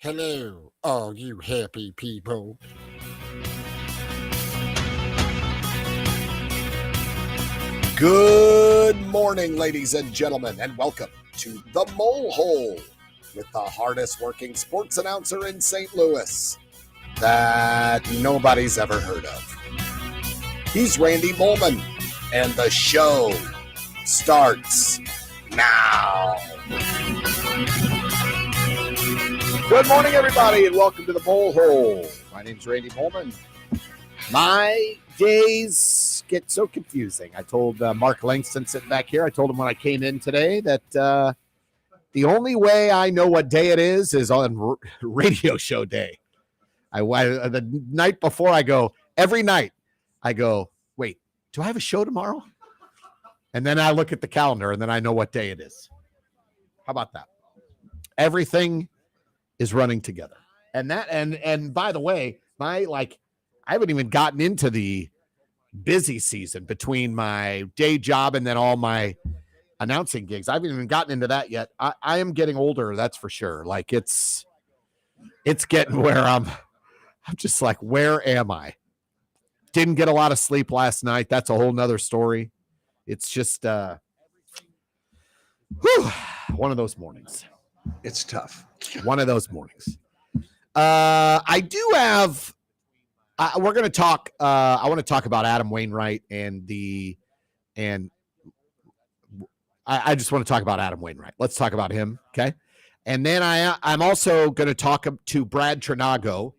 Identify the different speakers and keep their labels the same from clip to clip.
Speaker 1: Hello, all you happy people. Good morning, ladies and gentlemen, and welcome to The Mole Hole with the hardest working sports announcer in St. Louis that nobody's ever heard of. He's Randy Molman, and the show starts now. Good morning, everybody, and welcome to The Mole Hole. My name's Randy Molman. My days get so confusing. I told Mark Langston sitting back here, I told him when I came in today that the only way I know what day it is on radio show day. The night before I go, every night I go, wait, do I have a show tomorrow? And then I look at the calendar and then I know what day it is. How about that? Everything is running together. And by the way, I haven't even gotten into the busy season between my day job and then all my announcing gigs. I haven't even gotten into that yet. I am getting older, that's for sure. Like it's getting where I'm just like, where am I? Didn't get a lot of sleep last night. That's a whole nother story. It's just one of those mornings.
Speaker 2: It's tough.
Speaker 1: One of those mornings. I do have. We're going to talk. I want to talk about Adam Wainwright I just want to talk about Adam Wainwright. Let's talk about him, okay? And then I'm also going to talk to Brad Trinago.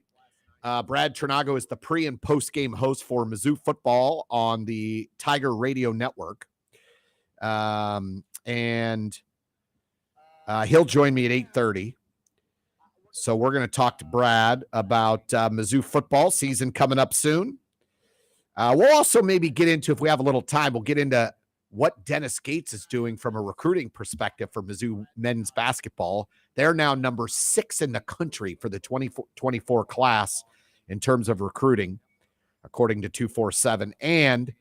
Speaker 1: Brad Trinago is the pre and post game host for Mizzou football on the Tiger Radio Network, and he'll join me at 8:30. So we're going to talk to Brad about Mizzou football season coming up soon. We'll also maybe get into, if we have a little time, we'll get into what Dennis Gates is doing from a recruiting perspective for Mizzou men's basketball. They're now number 6 in the country for the 2024 class in terms of recruiting, according to 247. And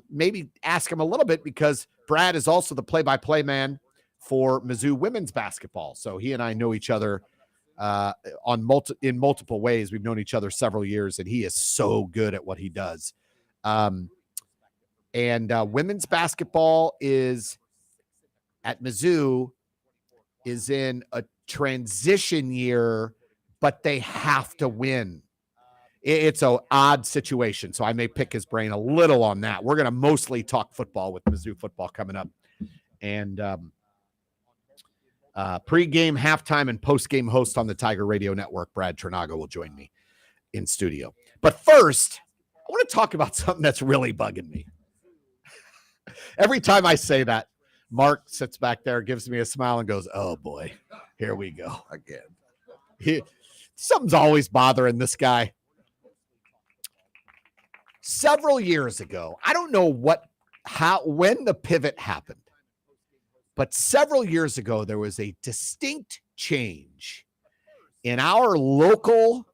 Speaker 1: maybe ask him a little bit because Brad is also the play-by-play man for Mizzou women's basketball. So he and I know each other in multiple ways. We've known each other several years, and he is so good at what he does. And women's basketball is at Mizzou is in a transition year, but they have to win. It's an odd situation, so I may pick his brain a little on that. We're going to mostly talk football with Mizzou football coming up. And pre-game, halftime, and post-game host on the Tiger Radio Network, Brad Trinago, will join me in studio. But first, I want to talk about something that's really bugging me. Every time I say that, Mark sits back there, gives me a smile, and goes, oh, boy, here we go again. Something's always bothering this guy. Several years ago, I don't know when the pivot happened, but several years ago, there was a distinct change in our local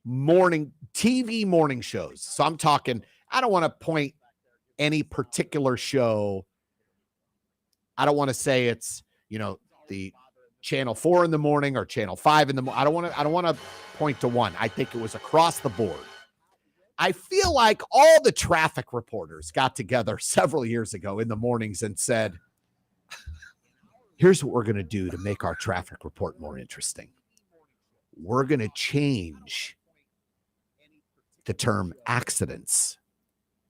Speaker 1: TV morning shows. So I'm talking, I don't want to point any particular show. I don't want to say it's, the Channel 4 in the morning or Channel 5 in the morning. I don't want to point to one. I think it was across the board. I feel like all the traffic reporters got together several years ago in the mornings and said, here's what we're going to do to make our traffic report more interesting. We're going to change the term accidents,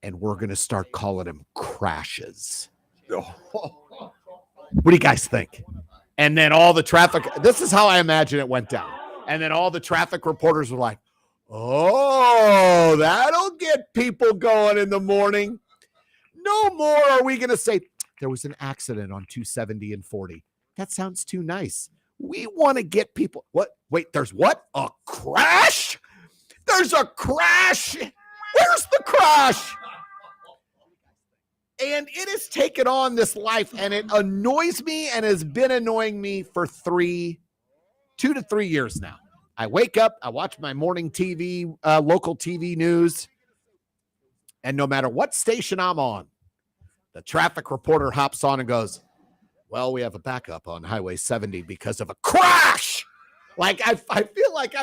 Speaker 1: and we're going to start calling them crashes. What do you guys think? And then all the traffic, this is how I imagine it went down. And then all the traffic reporters were like, oh, that'll get people going in the morning. No more are we going to say, there was an accident on 270 and 40. That sounds too nice. We want to get people. What? Wait, there's what? A crash? There's a crash. Where's the crash? And it has taken on this life, and it annoys me and has been annoying me for 2 to 3 years now. I wake up, I watch my morning TV, local TV news, and no matter what station I'm on, the traffic reporter hops on and goes, well, we have a backup on Highway 70 because of a crash. Like I feel like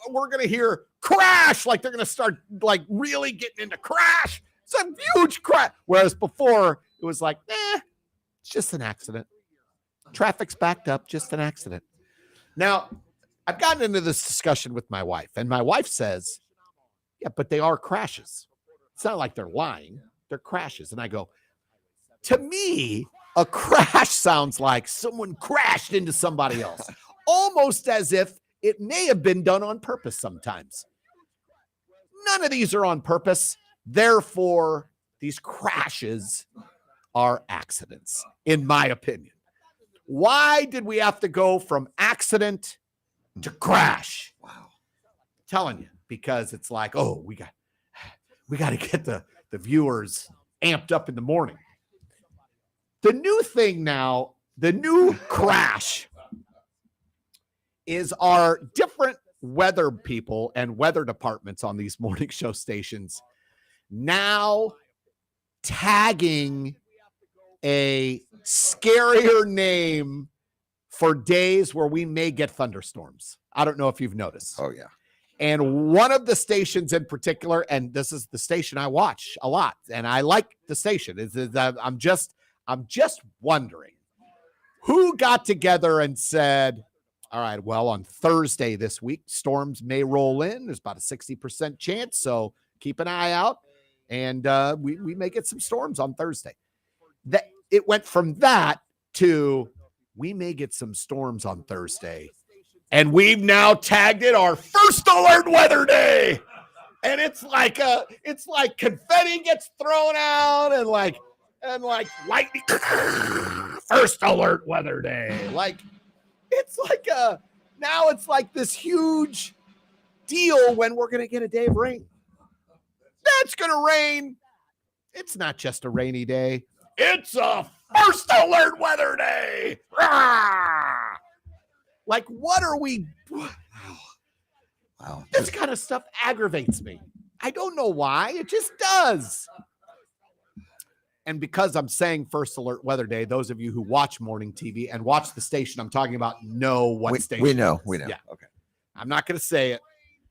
Speaker 1: we're gonna hear crash, like they're gonna start like really getting into crash. It's a huge crash. Whereas before it was like, it's just an accident. Traffic's backed up, just an accident. Now, I've gotten into this discussion with my wife, and my wife says, yeah, but they are crashes. It's not like they're lying, they're crashes. And I go, to me, a crash sounds like someone crashed into somebody else, almost as if it may have been done on purpose sometimes. None of these are on purpose. Therefore, these crashes are accidents, in my opinion. Why did we have to go from accident to crash? Wow. I'm telling you, because it's like, oh, we got to get the viewers amped up in the morning. The new thing now, the new crash is our different weather people and weather departments on these morning show stations now tagging a scarier name for days where we may get thunderstorms. I don't know if you've noticed.
Speaker 2: Oh, yeah.
Speaker 1: And one of the stations in particular, and this is the station I watch a lot, and I like the station, is I'm just wondering who got together and said, all right, well, on Thursday this week, storms may roll in. There's about a 60% chance, so keep an eye out, and we may get some storms on Thursday. It went from that to we may get some storms on Thursday, and we've now tagged it our first alert weather day. And it's like confetti gets thrown out and like lightning. First alert weather day. Like it's like this huge deal when we're gonna get a day of rain. That's gonna rain. It's not just a rainy day. It's a first alert weather day. Rah! Like, what are we? Wow. This kind of stuff aggravates me. I don't know why. It just does. And because I'm saying first alert weather day, those of you who watch morning TV and watch the station I'm talking about know what station.
Speaker 2: We know.
Speaker 1: Yeah. Okay. I'm not going to say it.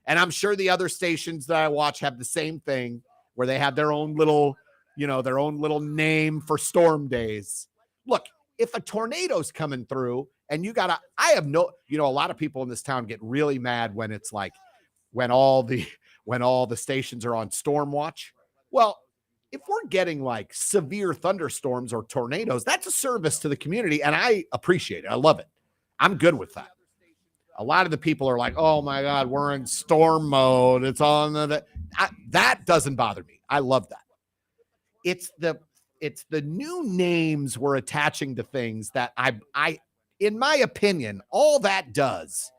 Speaker 1: And I'm sure the other stations that I watch have the same thing where they have their own little name for storm days. Look, if a tornado's coming through and a lot of people in this town get really mad when it's like, when all the stations are on storm watch. Well, if we're getting like severe thunderstorms or tornadoes, that's a service to the community. And I appreciate it. I love it. I'm good with that. A lot of the people are like, oh my God, we're in storm mode. It's on that doesn't bother me. I love that. It's the new names we're attaching to things that I in my opinion, all that does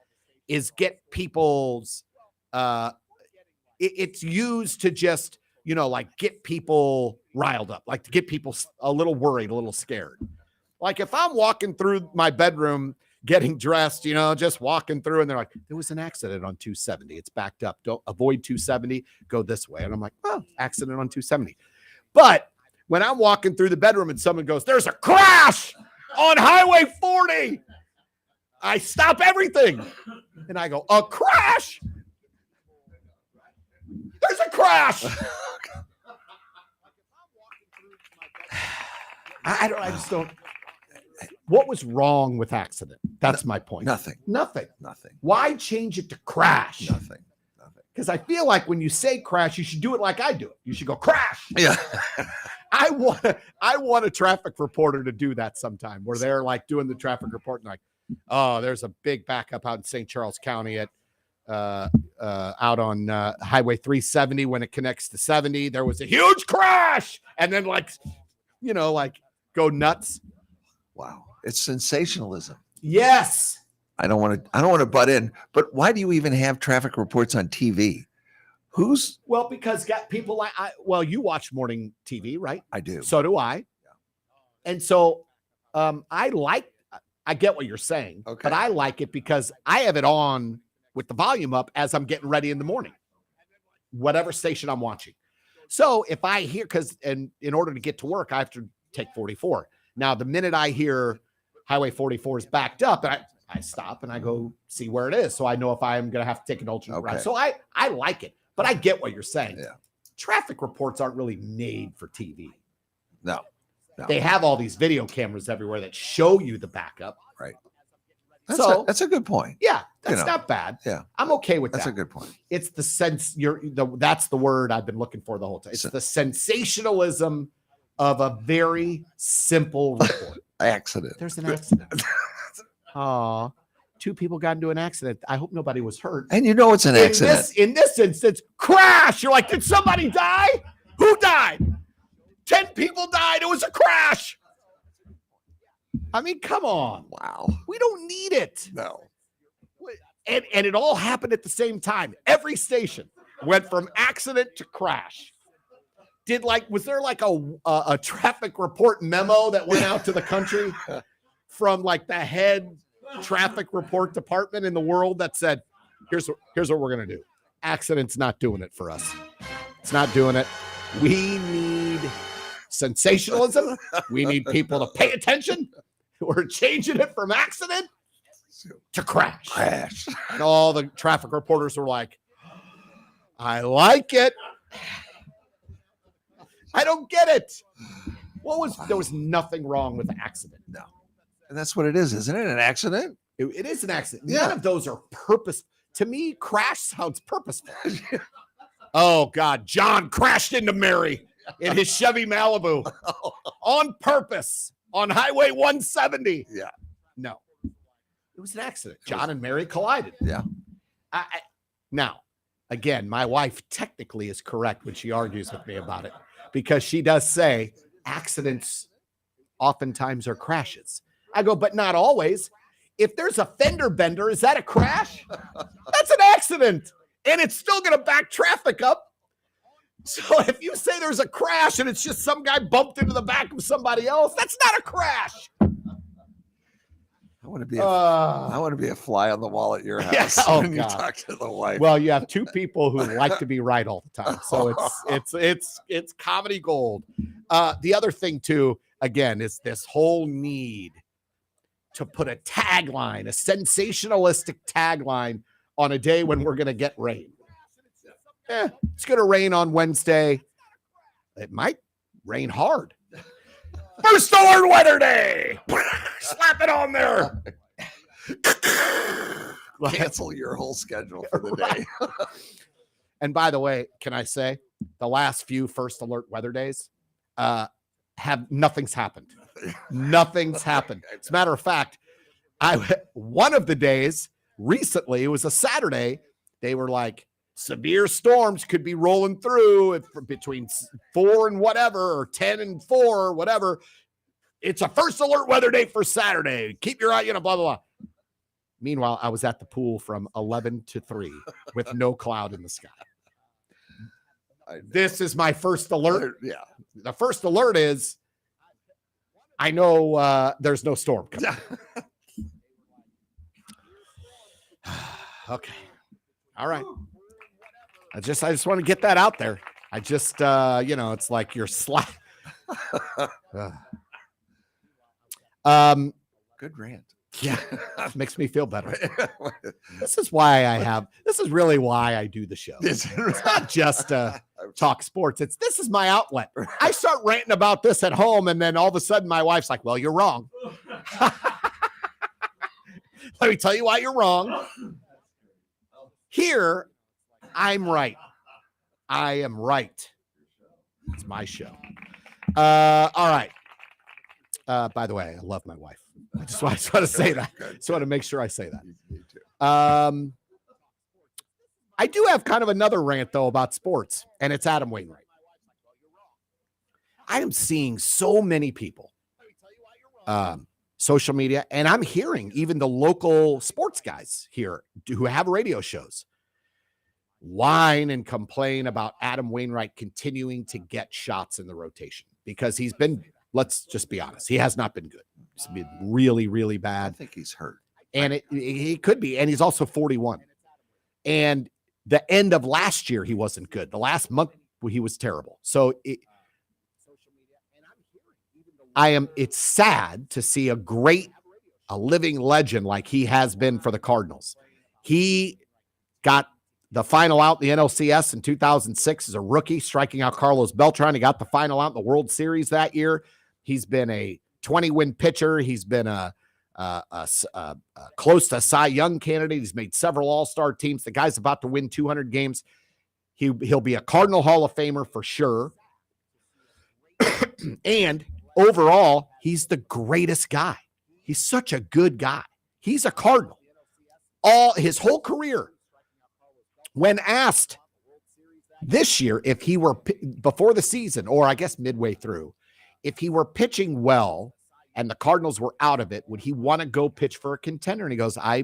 Speaker 1: is get people's it's used to just, like get people riled up, like to get people a little worried, a little scared. Like if I'm walking through my bedroom getting dressed, just walking through and they're like, there was an accident on 270. It's backed up. Don't avoid 270, go this way. And I'm like, oh, accident on 270. But when I'm walking through the bedroom and someone goes, there's a crash on Highway 40, I stop everything. And I go, a crash? There's a crash. I just don't. What was wrong with accident? That's my point.
Speaker 2: Nothing.
Speaker 1: Why change it to crash?
Speaker 2: Nothing.
Speaker 1: Because I feel like when you say crash, you should do it like I do it. You should go crash.
Speaker 2: Yeah.
Speaker 1: I want a traffic reporter to do that sometime where they're like doing the traffic report and like, oh, there's a big backup out in St. Charles County at out on Highway 370 when it connects to 70. There was a huge crash. And then like go nuts.
Speaker 2: Wow. It's sensationalism.
Speaker 1: Yes.
Speaker 2: I don't want to butt in, but why do you even have traffic reports on TV?
Speaker 1: Because people like you watch morning TV, right?
Speaker 2: I do.
Speaker 1: So do I.
Speaker 2: Yeah.
Speaker 1: And so I get what you're saying,
Speaker 2: okay,
Speaker 1: but I like it because I have it on with the volume up as I'm getting ready in the morning, whatever station I'm watching. So if I hear, in order to get to work, I have to take 44. Now, the minute I hear Highway 44 is backed up, I stop and I go see where it is, so I know if I'm going to have to take an alternate route. So I like it, but I get what you're saying.
Speaker 2: Yeah.
Speaker 1: Traffic reports aren't really made for TV.
Speaker 2: No.
Speaker 1: They have all these video cameras everywhere that show you the backup.
Speaker 2: Right. That's a good point.
Speaker 1: Yeah, that's not bad.
Speaker 2: Yeah,
Speaker 1: I'm okay with that.
Speaker 2: That's a good point.
Speaker 1: It's the sense that's the word I've been looking for the whole time. It's the sensationalism of a very simple report.
Speaker 2: Accident.
Speaker 1: There's an accident. Aw, 2 people got into an accident. I hope nobody was hurt.
Speaker 2: And it's an accident.
Speaker 1: In this instance, crash. You're like, did somebody die? Who died? 10 people died. It was a crash. I mean, come on.
Speaker 2: Wow.
Speaker 1: We don't need it.
Speaker 2: No.
Speaker 1: And it all happened at the same time. Every station went from accident to crash. Was there like a traffic report memo that went out to the country from like the head traffic report department in the world that said, here's what we're going to do. Accident's not doing it for us. It's not doing it. We need sensationalism. We need people to pay attention. We're changing it from accident to crash. And all the traffic reporters were like, I like it. I don't get it. There was nothing wrong with the accident.
Speaker 2: No. And that's what it is, isn't it? An accident?
Speaker 1: It is an accident.
Speaker 2: Yeah.
Speaker 1: None of those are purpose. To me, crash sounds purposeful. Oh, God. John crashed into Mary in his Chevy Malibu on purpose on Highway 170.
Speaker 2: Yeah.
Speaker 1: No. It was an accident. John and Mary collided.
Speaker 2: Yeah.
Speaker 1: Now, again, my wife technically is correct when she argues with me about it, because she does say accidents oftentimes are crashes. I go, but not always. If there's a fender bender, is that a crash? That's an accident. And it's still going to back traffic up. So if you say there's a crash and it's just some guy bumped into the back of somebody else, that's not a crash.
Speaker 2: I want to be a fly on the wall at your house when you talk to the wife.
Speaker 1: Well, you have 2 people who like to be right all the time, so it's comedy gold. The other thing too, again, is this whole need to put a tagline, a sensationalistic tagline, on a day when we're going to get rain. It's going to rain on Wednesday. It might rain hard. First alert weather day. Slap it on there.
Speaker 2: Cancel your whole schedule for the day.
Speaker 1: And by the way, can I say the last few first alert weather days nothing's happened. Nothing's happened. As a matter of fact, one of the days recently, it was a Saturday, they were like, severe storms could be rolling through between 4 and whatever, or 10 and 4, or whatever. It's a first alert weather day for Saturday. Keep your eye, blah, blah, blah. Meanwhile, I was at the pool from 11 to 3 with no cloud in the sky. This is my first alert.
Speaker 2: Yeah.
Speaker 1: The first alert is, I know there's no storm coming. Okay. All right. I just want to get that out there. I just, it's like you're slack.
Speaker 2: Good rant.
Speaker 1: Yeah. Makes me feel better. This is really why I do the show. It's not just talk sports. This is my outlet. I start ranting about this at home, and then all of a sudden my wife's like, well, you're wrong. Let me tell you why you're wrong. Here, I'm right. I am right. It's my show. All right. By the way, I love my wife. I just want to say that. Just want to make sure I say that. I do have kind of another rant, though, about sports, and it's Adam Wainwright. I am seeing so many people, social media, and I'm hearing even the local sports guys here who have radio shows whine and complain about Adam Wainwright continuing to get shots in the rotation, because he's been, let's just be honest, he has not been good. He's been really, really bad.
Speaker 2: I think he's hurt.
Speaker 1: And he could be. And he's also 41. And the end of last year, he wasn't good. The last month, he was terrible. So it's sad to see a great a living legend like he has been for the Cardinals. He got the final out in the NLCS in 2006 as a rookie, striking out Carlos Beltran. He got the final out in the World Series that year. He's been a 20-win pitcher. He's been a close to Cy Young candidate. He's made several all-star teams. The guy's about to win 200 games. He'll be a Cardinal Hall of Famer for sure. And overall, he's the greatest guy. He's such a good guy. He's a Cardinal. His whole career. When asked this year if he were, before the season, or I guess midway through, if he were pitching well and the Cardinals were out of it, would he want to go pitch for a contender? And he goes, I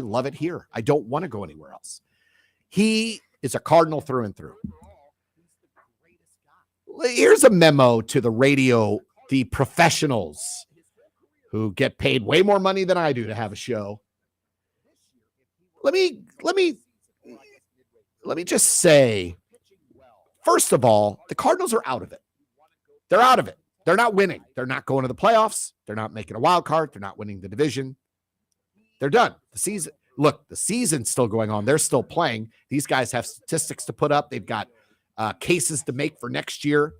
Speaker 1: love it here. I don't want to go anywhere else. He is a Cardinal through and through. Here's a memo to the radio, the professionals who get paid way more money than I do to have a show. Let me just say, first of all, the Cardinals are out of it. They're out of it. They're not winning. They're not going to the playoffs. They're not making a wild card. They're not winning the division. They're done. The season's still going on. They're still playing. These guys have statistics to put up. They've got cases to make for next year.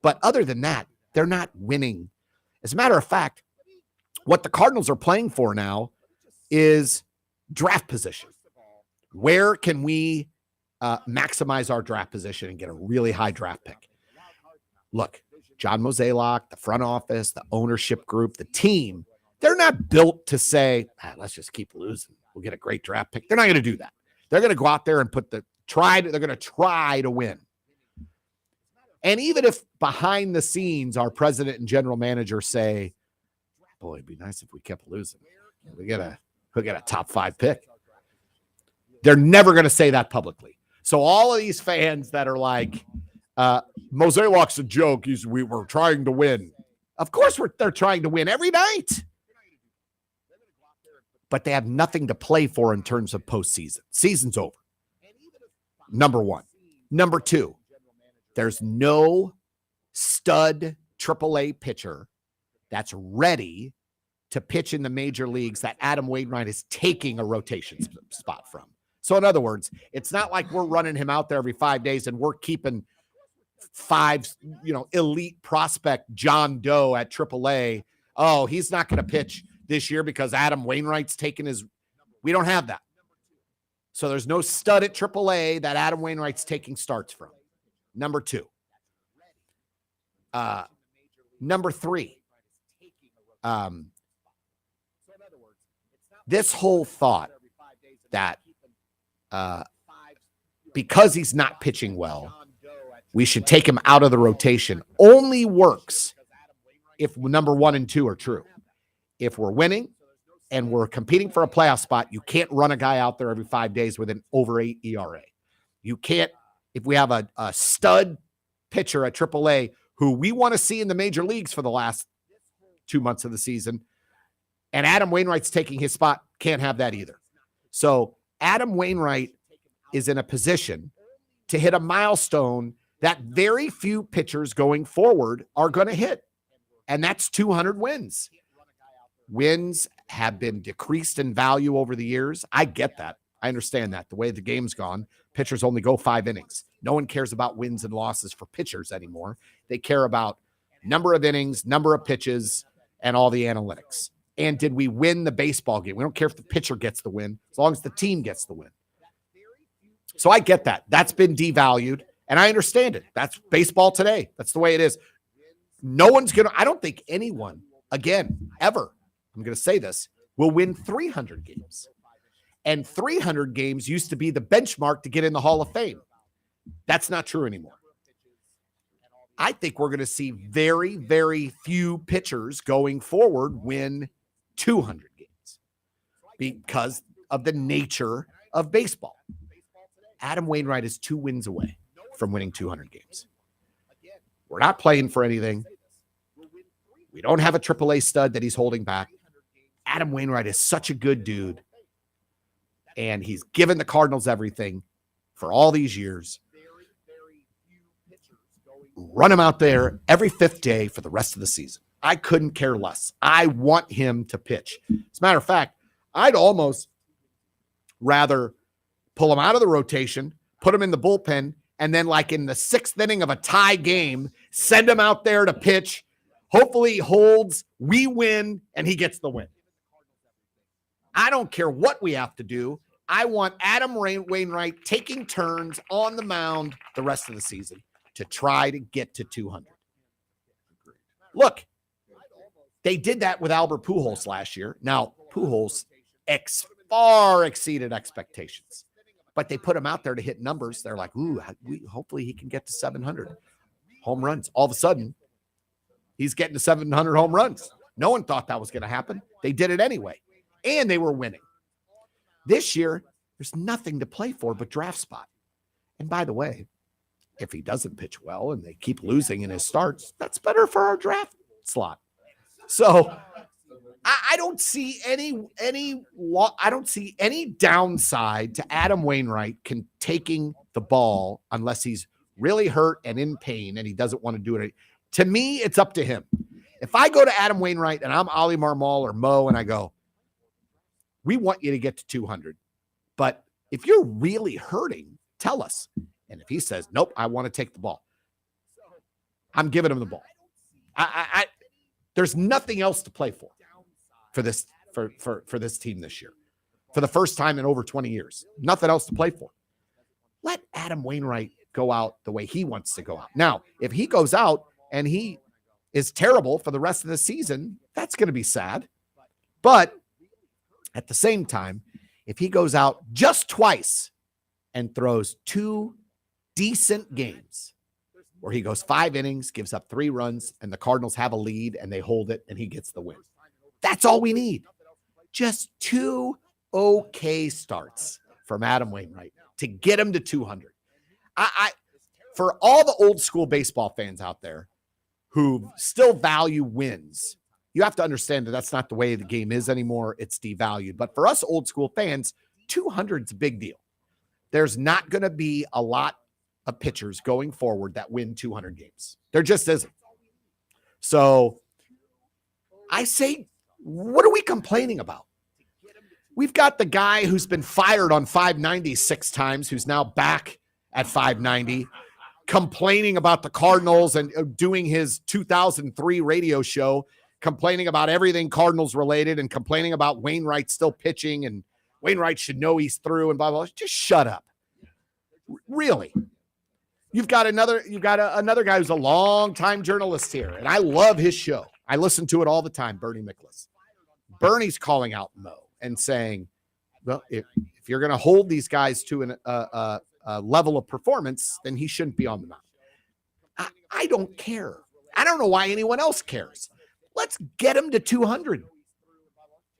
Speaker 1: But other than that, they're not winning. As a matter of fact, what the Cardinals are playing for now is draft position. Where can we maximize our draft position and get a really high draft pick? Look, John Mozeliak, the front office, the ownership group, the team, they're not built to say, let's just keep losing. We'll get a great draft pick. They're not going to do that. They're going to go out there and they're going to try to win. And even if behind the scenes, our president and general manager say, boy, it'd be nice if we kept losing. We'll get a top 5 pick. They're never going to say that publicly. So all of these fans that are like, Mozeliak's a joke. We were trying to win. Of course they're trying to win every night. But they have nothing to play for in terms of postseason. Season's over. Number one. Number two, there's no stud AAA pitcher that's ready to pitch in the major leagues that Adam Wainwright is taking a rotation spot from. So in other words, it's not like we're running him out there every 5 days and we're keeping 5, elite prospect John Doe at AAA. Oh, he's not going to pitch this year because Adam Wainwright's taking we don't have that. So there's no stud at AAA that Adam Wainwright's taking starts from. Number two. Number three. This whole thought that because he's not pitching well, we should take him out of the rotation only works if number 1 and 2 are true. If we're winning and we're competing for a playoff spot, you can't run a guy out there every 5 days with an over 8 ERA. You can't, if we have a stud pitcher at AAA who we want to see in the major leagues for the last 2 months of the season, and Adam Wainwright's taking his spot, can't have that either. So Adam Wainwright is in a position to hit a milestone that very few pitchers going forward are going to hit, and that's 200 wins. Wins have been decreased in value over the years. I get that. I understand that. The way the game's gone, pitchers only go 5 innings. No one cares about wins and losses for pitchers anymore. They care about number of innings, number of pitches, and all the analytics. And did we win the baseball game? We don't care if the pitcher gets the win, as long as the team gets the win. So I get that. That's been devalued, and I understand it. That's baseball today. That's the way it is. No one's going to, I don't think anyone, again, ever, I'm going to say this, will win 300 games. And 300 games used to be the benchmark to get in the Hall of Fame. That's not true anymore. I think we're going to see very, very few pitchers going forward win 200 games because of the nature of baseball. Adam Wainwright is 2 wins away from winning 200 games. We're not playing for anything. We don't have a AAA stud that he's holding back. Adam Wainwright is such a good dude, and he's given the Cardinals everything for all these years. Run him out there every 5th day for the rest of the season. I couldn't care less. I want him to pitch. As a matter of fact, I'd almost rather pull him out of the rotation, put him in the bullpen, and then like in the 6th inning of a tie game, send him out there to pitch. Hopefully he holds, we win, and he gets the win. I don't care what we have to do. I want Adam Wainwright taking turns on the mound the rest of the season to try to get to 200. Look, they did that with Albert Pujols last year. Now, Pujols far exceeded expectations, but they put him out there to hit numbers. They're like, ooh, hopefully he can get to 700 home runs. All of a sudden, he's getting to 700 home runs. No one thought that was going to happen. They did it anyway, and they were winning. This year, there's nothing to play for but draft spot. And by the way, if he doesn't pitch well and they keep losing in his starts, that's better for our draft slot. So I don't see any downside to Adam Wainwright taking the ball unless he's really hurt and in pain and he doesn't want to do it. To me, it's up to him. If I go to Adam Wainwright and I'm Ollie Marmol or Mo and I go, we want you to get to 200, but if you're really hurting, tell us. And if he says, nope, I want to take the ball, I'm giving him the ball. There's nothing else to play for this team this year. For the first time in over 20 years, nothing else to play for. Let Adam Wainwright go out the way he wants to go out. Now, if he goes out and he is terrible for the rest of the season, that's going to be sad. But at the same time, if he goes out just twice and throws 2 decent games where he goes 5 innings, gives up 3 runs, and the Cardinals have a lead and they hold it and he gets the win. That's all we need. Just 2 okay starts from Adam Wainwright to get him to 200. For all the old school baseball fans out there who still value wins, you have to understand that that's not the way the game is anymore. It's devalued. But for us old school fans, 200 is a big deal. There's not going to be a lot of pitchers going forward that win 200 games. There just isn't. So I say, what are we complaining about? We've got the guy who's been fired on 590 6 times, who's now back at 590, complaining about the Cardinals and doing his 2003 radio show, complaining about everything Cardinals related and complaining about Wainwright still pitching and Wainwright should know he's through and blah, blah, blah. Just shut up. Really. You've got another guy who's a long-time journalist here, and I love his show. I listen to it all the time, Bernie Miklasz. Bernie's calling out Mo and saying, well, if you're going to hold these guys to a level of performance, then he shouldn't be on the mound. I don't care. I don't know why anyone else cares. Let's get him to 200.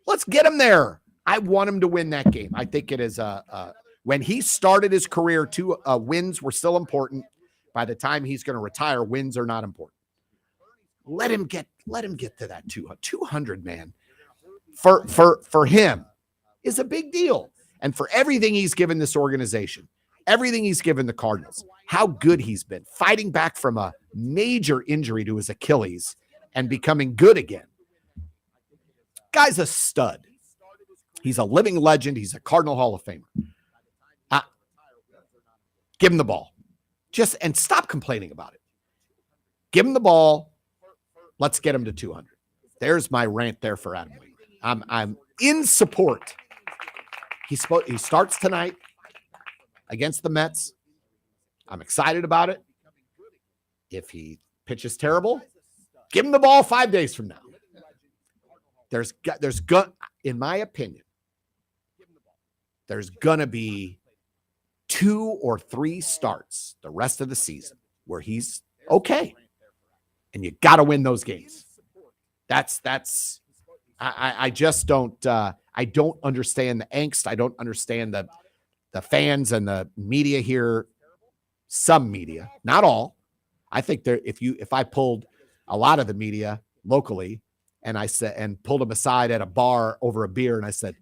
Speaker 1: Let's get him there. I want him to win that game. I think it is when he started his career, 2 wins were still important. By the time he's going to retire, wins are not important. Let him get to that 200, man. For him is a big deal. And for everything he's given this organization, everything he's given the Cardinals, how good he's been fighting back from a major injury to his Achilles and becoming good again. Guy's a stud. He's a living legend. He's a Cardinal Hall of Famer. Give him the ball. And stop complaining about it. Give him the ball. Let's get him to 200. There's my rant there for Adam Wainwright. I'm in support. He starts tonight against the Mets. I'm excited about it. If he pitches terrible, give him the ball 5 days from now. In my opinion, there's gonna be 2 or 3 starts the rest of the season where he's okay, and you got to win those games. I just don't. I don't understand the angst. I don't understand the fans and the media here. Some media, not all. I think if I pulled a lot of the media locally and pulled them aside at a bar over a beer and I said,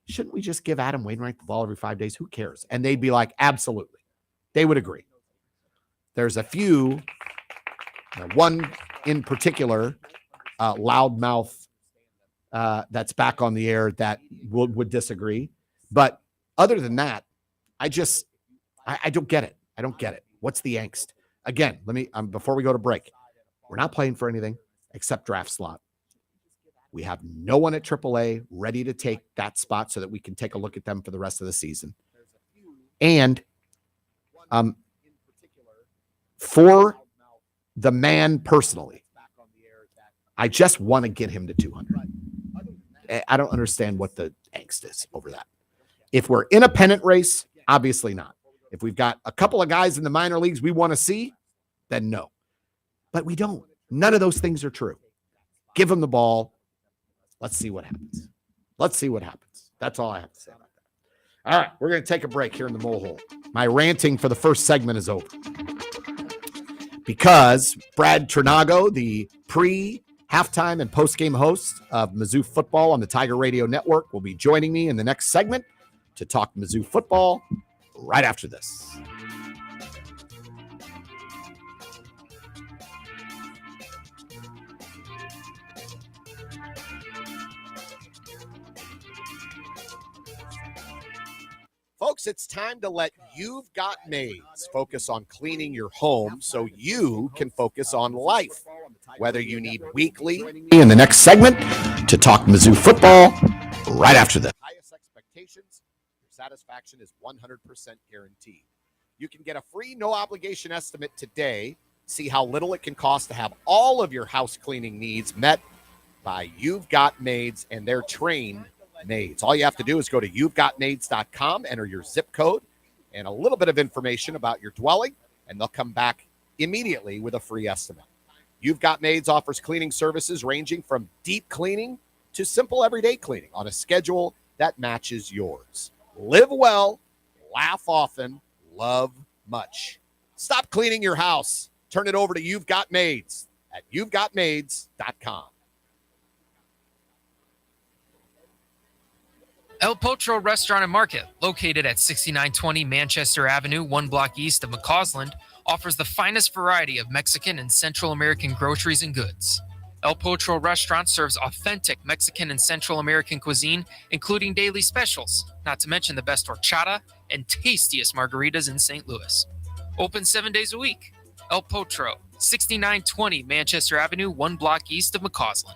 Speaker 1: shouldn't we just give Adam Wainwright the ball every 5 days? Who cares? And they'd be like, absolutely. They would agree. There's a few, one in particular loudmouth that's back on the air that would disagree. But other than that, I don't get it. I don't get it. What's the angst? Again, before we go to break, we're not playing for anything except draft slot. We have no one at AAA ready to take that spot so that we can take a look at them for the rest of the season. And for the man personally, I just want to get him to 200. I don't understand what the angst is over that. If we're in a pennant race, obviously not. If we've got a couple of guys in the minor leagues we want to see, then no. But we don't. None of those things are true. Give him the ball. Let's see what happens. That's all I have to say about that. All right, we're going to take a break here in the Mole Hole. My ranting for the first segment is over. Because Brad Trinago, the halftime and post-game host of Mizzou football on the Tiger Radio Network, will be joining me in the next segment to talk Mizzou football right after this. Folks, it's time to let You've Got Maids focus on cleaning your home so you can focus on life. Whether you need weekly in the next segment to talk Mizzou football right after this. Highest expectations, your satisfaction is 100% guaranteed. You can get a free no obligation estimate today. See how little it can cost to have all of your house cleaning needs met by You've Got Maids and their trained maids. All you have to do is go to you'vegotmaids.com, enter your zip code and a little bit of information about your dwelling, and they'll come back immediately with a free estimate. You've Got Maids offers cleaning services ranging from deep cleaning to simple everyday cleaning on a schedule that matches yours. Live well, laugh often, love much. Stop cleaning your house. Turn it over to You've Got Maids at you'vegotmaids.com.
Speaker 3: El Potro Restaurant and Market, located at 6920 Manchester Avenue, 1 block east of McCausland, offers the finest variety of Mexican and Central American groceries and goods. El Potro Restaurant serves authentic Mexican and Central American cuisine, including daily specials, not to mention the best horchata and tastiest margaritas in St. Louis. Open 7 days a week. El Potro, 6920 Manchester Avenue, 1 block east of McCausland.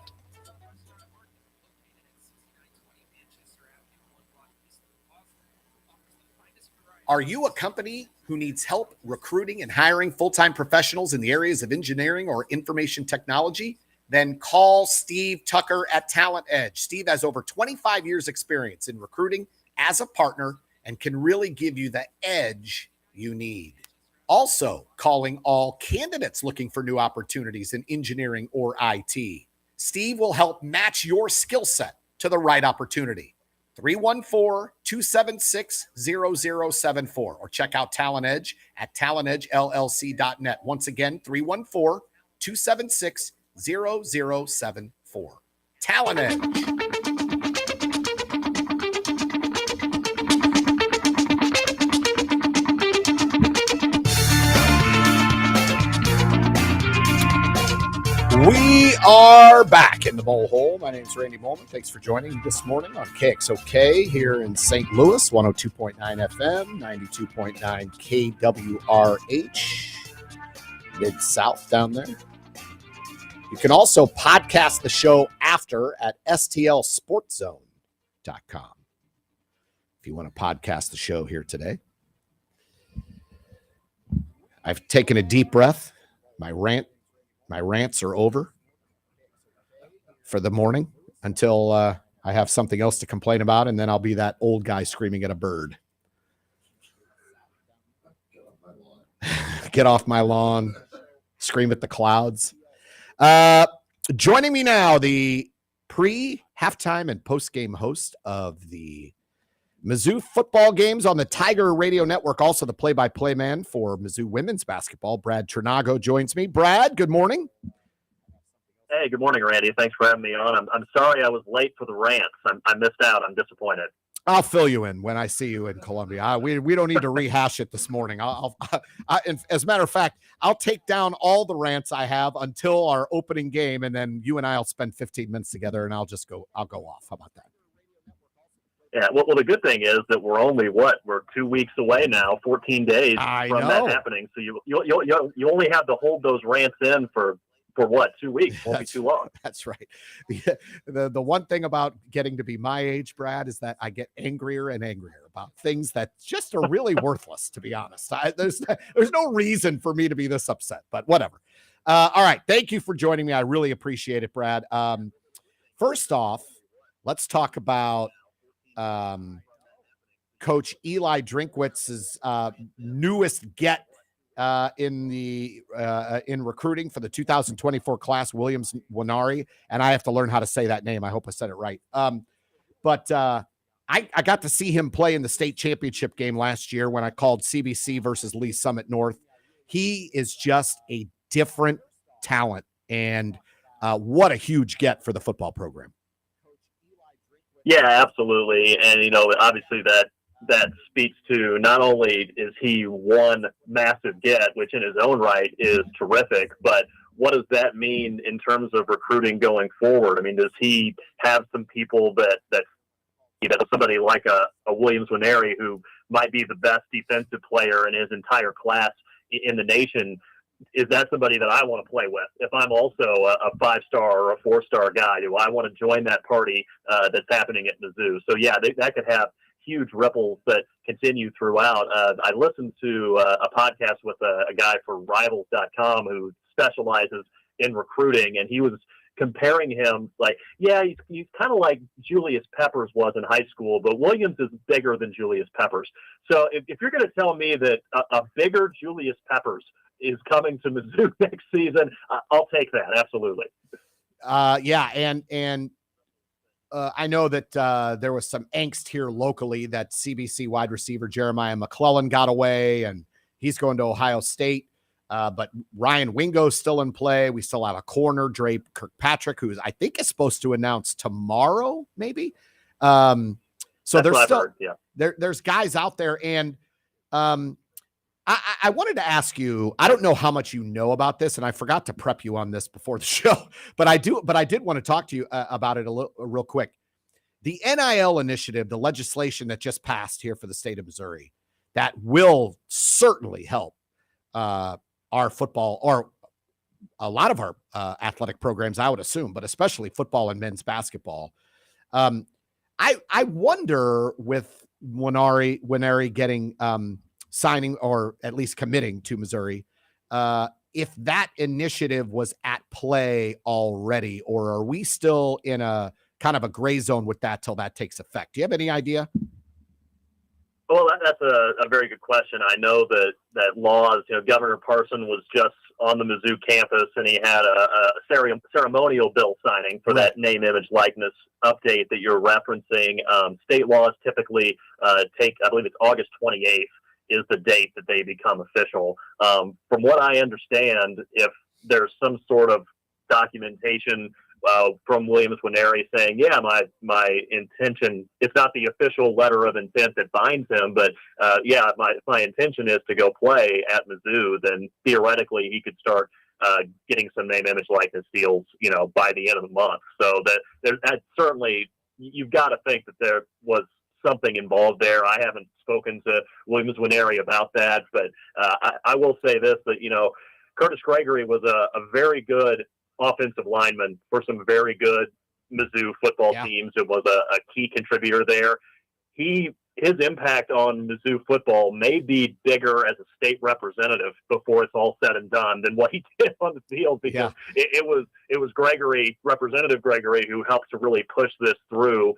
Speaker 1: Are you a company who needs help recruiting and hiring full-time professionals in the areas of engineering or information technology? Then call Steve Tucker at Talent Edge. Steve has over 25 years experience in recruiting as a partner and can really give you the edge you need. Also calling all candidates looking for new opportunities in engineering or IT. Steve will help match your skill set to the right opportunity. 314-276-0074 or check out Talent Edge at talentedgellc.net. Once again, 314-276-0074. Talent Edge. We are back in the Mole Hole. My name is Randy Molman. Thanks for joining me this morning on KXOK here in St. Louis, 102.9 FM, 92.9 KWRH, Mid-South down there. You can also podcast the show after at stlsportzone.com if you want to podcast the show here today. I've taken a deep breath. My rants are over for the morning until I have something else to complain about, and then I'll be that old guy screaming at a bird. Get off my lawn, scream at the clouds. Joining me now, the pre-halftime and post-game host of the Mizzou football games on the Tiger Radio Network, also the play-by-play man for Mizzou women's basketball, Brad Trinago, joins me. Brad, good morning.
Speaker 4: Hey, good morning, Randy. Thanks for having me on. I'm sorry I was late for the rants. I missed out. I'm disappointed.
Speaker 1: I'll fill you in when I see you in Columbia. We don't need to rehash it this morning. As a matter of fact, I'll take down all the rants I have until our opening game, and then you and I'll spend 15 minutes together, and I'll go off. How about that?
Speaker 4: Yeah, well, the good thing is that we're only we're 2 weeks away now, 14 days from that happening. So you only have to hold those rants in for what, 2 weeks? Won't be too long.
Speaker 1: That's right. The one thing about getting to be my age, Brad, is that I get angrier and angrier about things that just are really worthless. To be honest, there's no reason for me to be this upset, but whatever. All right, thank you for joining me. I really appreciate it, Brad. First off, let's talk about Coach Eli Drinkwitz's newest get in recruiting for the 2024 class, Williams Winari, and I have to learn how to say that name. I hope I said it right. But I got to see him play in the state championship game last year when I called CBC versus Lee Summit North. He is just a different talent, and what a huge get for the football program.
Speaker 4: Yeah, absolutely. And, obviously that speaks to not only is he one massive get, which in his own right is terrific, but what does that mean in terms of recruiting going forward? I mean, does he have some people that somebody like a Williams Winari, who might be the best defensive player in his entire class in the nation? Is that somebody that I want to play with? If I'm also a 5-star or a 4-star guy, do I want to join that party that's happening at Mizzou? So yeah, that could have huge ripples that continue throughout. I listened to a podcast with a guy for Rivals.com who specializes in recruiting, and he was comparing him like, yeah, he's kind of like Julius Peppers was in high school, but Williams is bigger than Julius Peppers. So if you're going to tell me that a bigger Julius Peppers is coming to Mizzou next season, I'll take that. Absolutely.
Speaker 1: Yeah. And I know that there was some angst here locally that CBC wide receiver Jeremiah McClellan got away, and he's going to Ohio State. But Ryan Wingo's still in play. We still have a corner, Dre Kirkpatrick, who I think is supposed to announce tomorrow, maybe. So there's still there's guys out there, and I wanted to ask you, I don't know how much you know about this, and I forgot to prep you on this before the show, but I did want to talk to you about it real quick. The NIL initiative, the legislation that just passed here for the state of Missouri, that will certainly help our football, or a lot of our athletic programs, I would assume, but especially football and men's basketball. I wonder with Winari getting signing, or at least committing to Missouri, if that initiative was at play already, or are we still in a kind of a gray zone with that till that takes effect? Do you have any idea?
Speaker 4: Well, that's a very good question. I know that laws, Governor Parson was just on the Mizzou campus, and he had a ceremonial bill signing for that name, image, likeness update that you're referencing. State laws typically take, I believe it's August 28th is the date that they become official. From what I understand, if there's some sort of documentation from Williams Winari saying, yeah, my intention, it's not the official letter of intent that binds him, but yeah, my intention is to go play at Mizzou, then theoretically he could start getting some name, image, likeness deals, by the end of the month. So that certainly, you've got to think that there was something involved there. I haven't spoken to Williams Winari about that, but I will say this, that, Curtis Gregory was a very good offensive lineman for some very good Mizzou football teams. It was a key contributor there. His impact on Mizzou football may be bigger as a state representative before it's all said and done than what he did on the field, because it was Gregory, Representative Gregory, who helped to really push this through,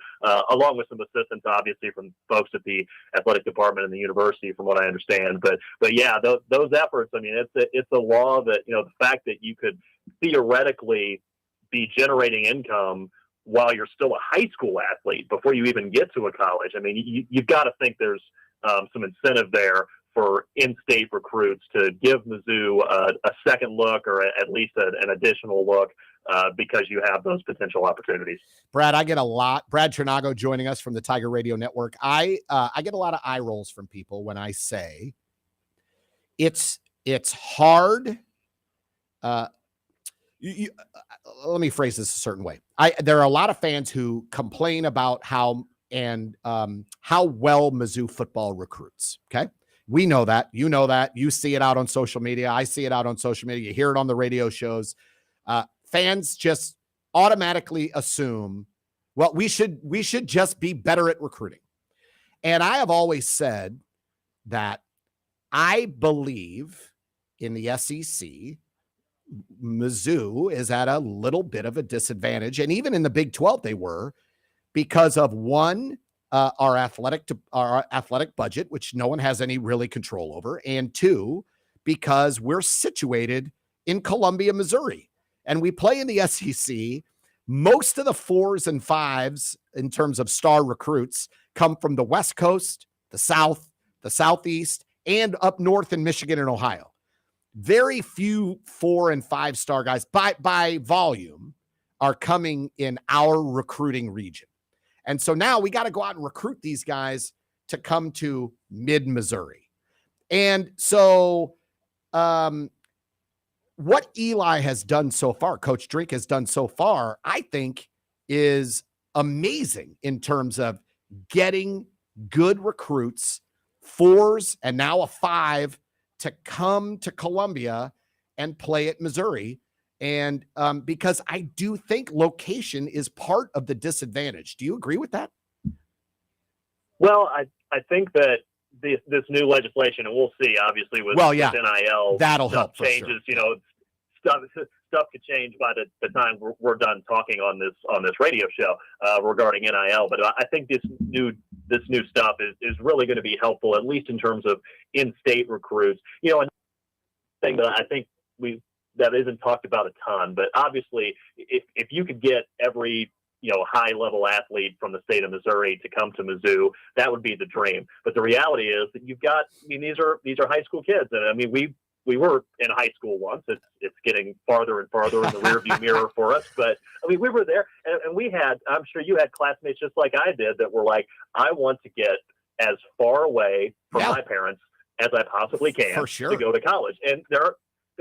Speaker 4: along with some assistance, obviously, from folks at the athletic department and the university, from what I understand. But yeah, those efforts, I mean, it's a law that, the fact that you could theoretically be generating income while you're still a high school athlete before you even get to a college. I mean, you've got to think there's some incentive there for in-state recruits to give Mizzou a second look, or at least an additional look, because you have those potential opportunities.
Speaker 1: Brad, I get a lot. Brad Trinago joining us from the Tiger Radio Network. I get a lot of eye rolls from people when I say it's hard. Let me phrase this a certain way. There are a lot of fans who complain about how well Mizzou football recruits. Okay. We know that. You know that. You see it out on social media. I see it out on social media. You hear it on the radio shows. Fans just automatically assume, well, we should just be better at recruiting. And I have always said that I believe in the SEC, Mizzou is at a little bit of a disadvantage. And even in the Big 12, they were, because of one, our athletic budget, which no one has any really control over. And two, because we're situated in Columbia, Missouri, and we play in the SEC. Most of the 4s and 5s in terms of star recruits come from the West Coast, the South, the Southeast, and up north in Michigan and Ohio. Very few 4 and 5 star guys by volume are coming in our recruiting region. And so now we got to go out and recruit these guys to come to mid-Missouri. And so what Eli has done so far, Coach Drink has done so far, I think is amazing in terms of getting good recruits, 4s and now a 5, to come to Columbia and play at Missouri. And because I do think location is part of the disadvantage. Do you agree with that?
Speaker 4: Well, I think that this new legislation, and we'll see, obviously, with NIL,
Speaker 1: that'll help.
Speaker 4: Changes, stuff could change by the time we're done talking on this radio show regarding NIL. But I think this new stuff is really going to be helpful, at least in terms of in-state recruits. And thing that I think that isn't talked about a ton, but obviously, if you could get every high-level athlete from the state of Missouri to come to Mizzou, that would be the dream. But the reality is that you've got, these are high school kids, and we were in high school once. It's getting farther and farther in the rearview mirror for us. But we were there, and we had, I'm sure you had classmates just like I did that were like, I want to get as far away from my parents as I possibly can to go to college. And there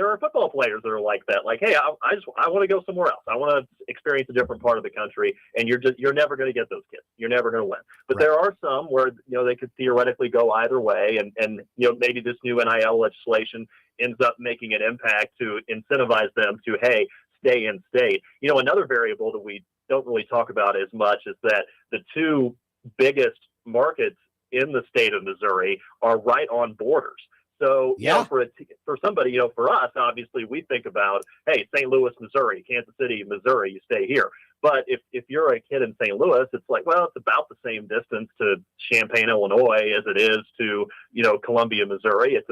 Speaker 4: are football players that are like that. Like, hey, I want to go somewhere else. I want to experience a different part of the country. And you're never going to get those kids. You're never going to win. But there are some where they could theoretically go either way. And maybe this new NIL legislation ends up making an impact to incentivize them to, hey, stay in state. Another variable that we don't really talk about as much is that the two biggest markets in the state of Missouri are right on borders. So, for somebody, for us, obviously, we think about, hey, St. Louis, Missouri, Kansas City, Missouri, you stay here. But if you're a kid in St. Louis, it's like, well, it's about the same distance to Champaign, Illinois, as it is to, Columbia, Missouri. It's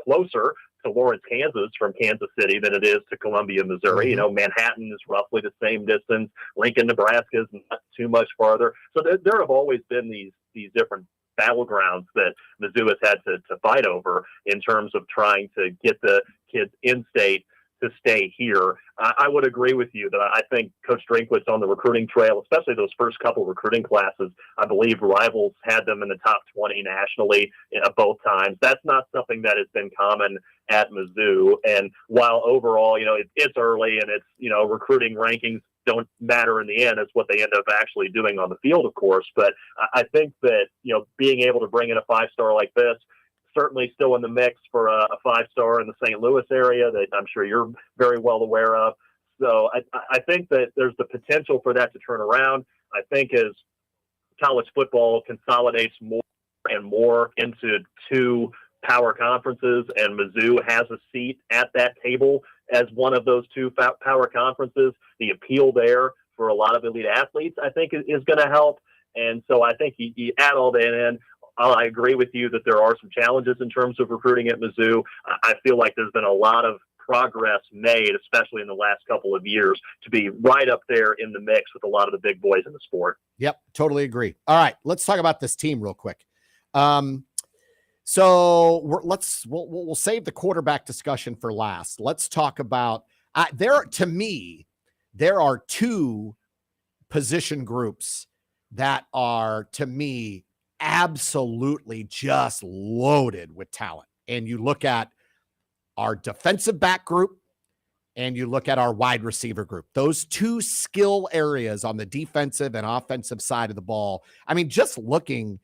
Speaker 4: closer to Lawrence, Kansas from Kansas City than it is to Columbia, Missouri.
Speaker 1: Mm-hmm.
Speaker 4: Manhattan is roughly the same distance. Lincoln, Nebraska is not too much farther. So there have always been these different battlegrounds that Mizzou has had to fight over in terms of trying to get the kids in state to stay here. I would agree with you that I think Coach Drinkwitz on the recruiting trail, especially those first couple recruiting classes, I believe Rivals had them in the top 20 nationally both times. That's not something that has been common at Mizzou. And while overall, it's early and it's, recruiting rankings don't matter in the end. It's what they end up actually doing on the field, of course. But I think that, being able to bring in a 5-star like this, certainly still in the mix for a 5-star in the St. Louis area that I'm sure you're very well aware of. So I think that there's the potential for that to turn around. I think as college football consolidates more and more into 2 power conferences, and Mizzou has a seat at that table as one of those 2 power conferences, the appeal there for a lot of elite athletes, I think, is going to help. And so I think you add all that in. I agree with you that there are some challenges in terms of recruiting at Mizzou. I feel like there's been a lot of progress made, especially in the last couple of years, to be right up there in the mix with a lot of the big boys in the sport.
Speaker 1: Yep, totally agree. All right, let's talk about this team real quick. So we'll save the quarterback discussion for last. Let's talk about to me, there are two position groups that are, to me, absolutely just loaded with talent. And you look at our defensive back group and you look at our wide receiver group. Those two skill areas on the defensive and offensive side of the ball. I mean, just looking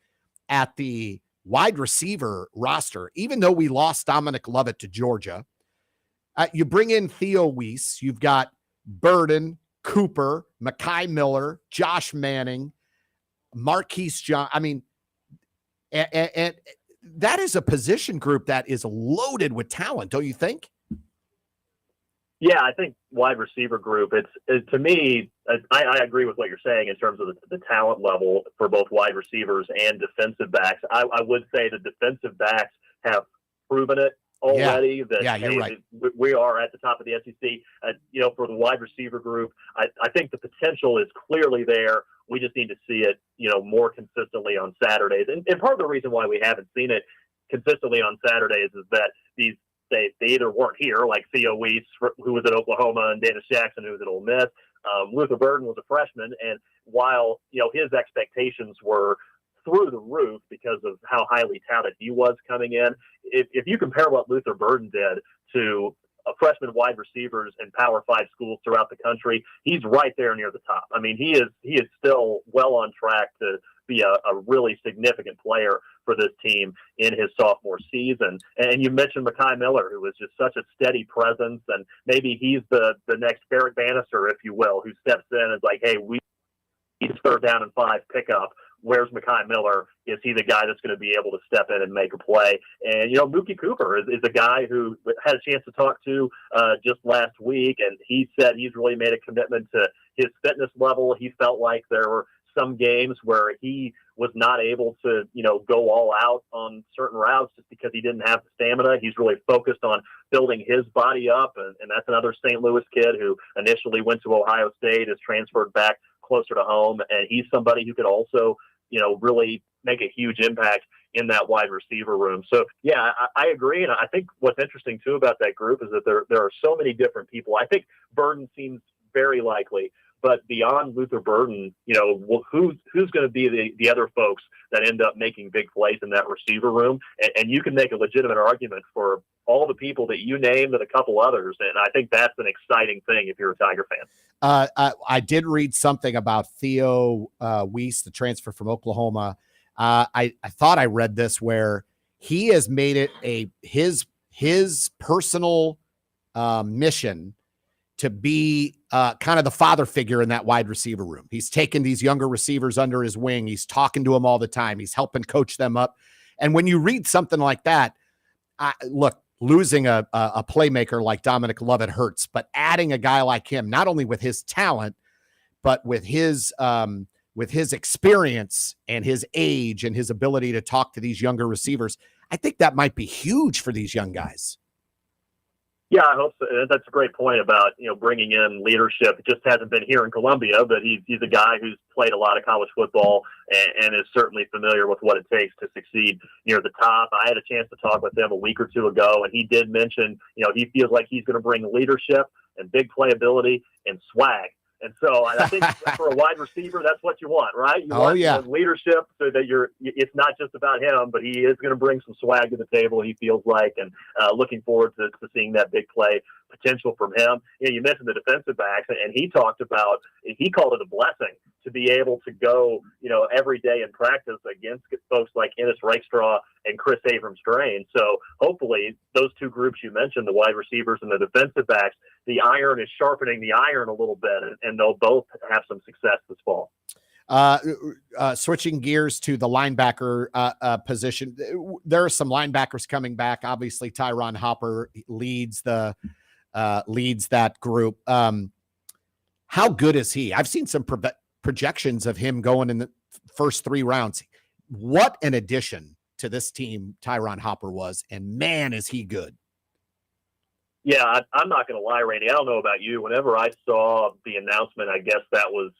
Speaker 1: at the wide receiver roster, even though we lost Dominic Lovett to Georgia, you bring in Theo Weiss, you've got Burden, Cooper, Mekhi Miller, Josh Manning, Marquise John. I mean, and that is a position group that is loaded with talent, don't you think?
Speaker 4: Yeah, I think wide receiver group, it's to me, I agree with what you're saying in terms of the talent level for both wide receivers and defensive backs. I would say the defensive backs have proven it already that
Speaker 1: you're right.
Speaker 4: We are at the top of the SEC. For the wide receiver group, I think the potential is clearly there. We just need to see it, more consistently on Saturdays. And part of the reason why we haven't seen it consistently on Saturdays is that they either weren't here, like Theo Weiss, who was at Oklahoma, and Dennis Jackson, who was at Ole Miss. Luther Burden was a freshman, and while his expectations were through the roof because of how highly touted he was coming in, if you compare what Luther Burden did to freshman wide receivers in Power 5 schools throughout the country, he's right there near the top. I mean, he is still well on track to be a really significant player for this team in his sophomore season. And you mentioned Mekhi Miller, who was just such a steady presence, and maybe he's the next Barrett Bannister, if you will, who steps in and is like, hey, we need a 3rd down and 5 pickup. Where's Mekhi Miller? Is he the guy that's going to be able to step in and make a play? And, Mookie Cooper is a guy who had a chance to talk to just last week, and he said he's really made a commitment to his fitness level. He felt like there were some games where he was not able to, go all out on certain routes just because he didn't have the stamina. He's really focused on building his body up, and that's another St. Louis kid who initially went to Ohio State, has transferred back closer to home, and he's somebody who could also, really make a huge impact in that wide receiver room. So, yeah, I agree, and I think what's interesting, too, about that group is that there are so many different people. I think Burden seems very likely, but beyond Luther Burden, who's going to be the other folks that end up making big plays in that receiver room? And you can make a legitimate argument for all the people that you named and a couple others. And I think that's an exciting thing if you're a Tiger fan.
Speaker 1: I did read something about Theo Weiss, the transfer from Oklahoma. I thought I read this where he has made it his personal mission to be kind of the father figure in that wide receiver room. He's taken these younger receivers under his wing. He's talking to them all the time. He's helping coach them up. And when you read something like that, look, losing a playmaker like Dominic Lovett hurts, but adding a guy like him, not only with his talent, but with his experience and his age and his ability to talk to these younger receivers, I think that might be huge for these young guys.
Speaker 4: Yeah, I hope so. That's a great point about, bringing in leadership. It just hasn't been here in Columbia, but he's a guy who's played a lot of college football and is certainly familiar with what it takes to succeed near the top. I had a chance to talk with him a week or two ago, and he did mention, he feels like he's going to bring leadership and big playability and swag. And so I think for a wide receiver, that's what you want, right? You want leadership so that it's not just about him, but he is going to bring some swag to the table, he feels like, and looking forward to seeing that big play potential from him. You mentioned the defensive backs, and he called it a blessing to be able to go, every day in practice against folks like Ennis Rakestraw and Chris Abrams-Drain. So hopefully those two groups you mentioned, the wide receivers and the defensive backs, the iron is sharpening the iron a little bit, and they'll both have some success this fall.
Speaker 1: Switching gears to the linebacker position, there are some linebackers coming back. Obviously, Tyron Hopper leads that group. How good is he? I've seen some projections of him going in the first 3 rounds. What an addition to this team Tyron Hopper was, and man, is he good.
Speaker 4: Yeah, I'm not going to lie, Randy. I don't know about you. Whenever I saw the announcement, I guess that was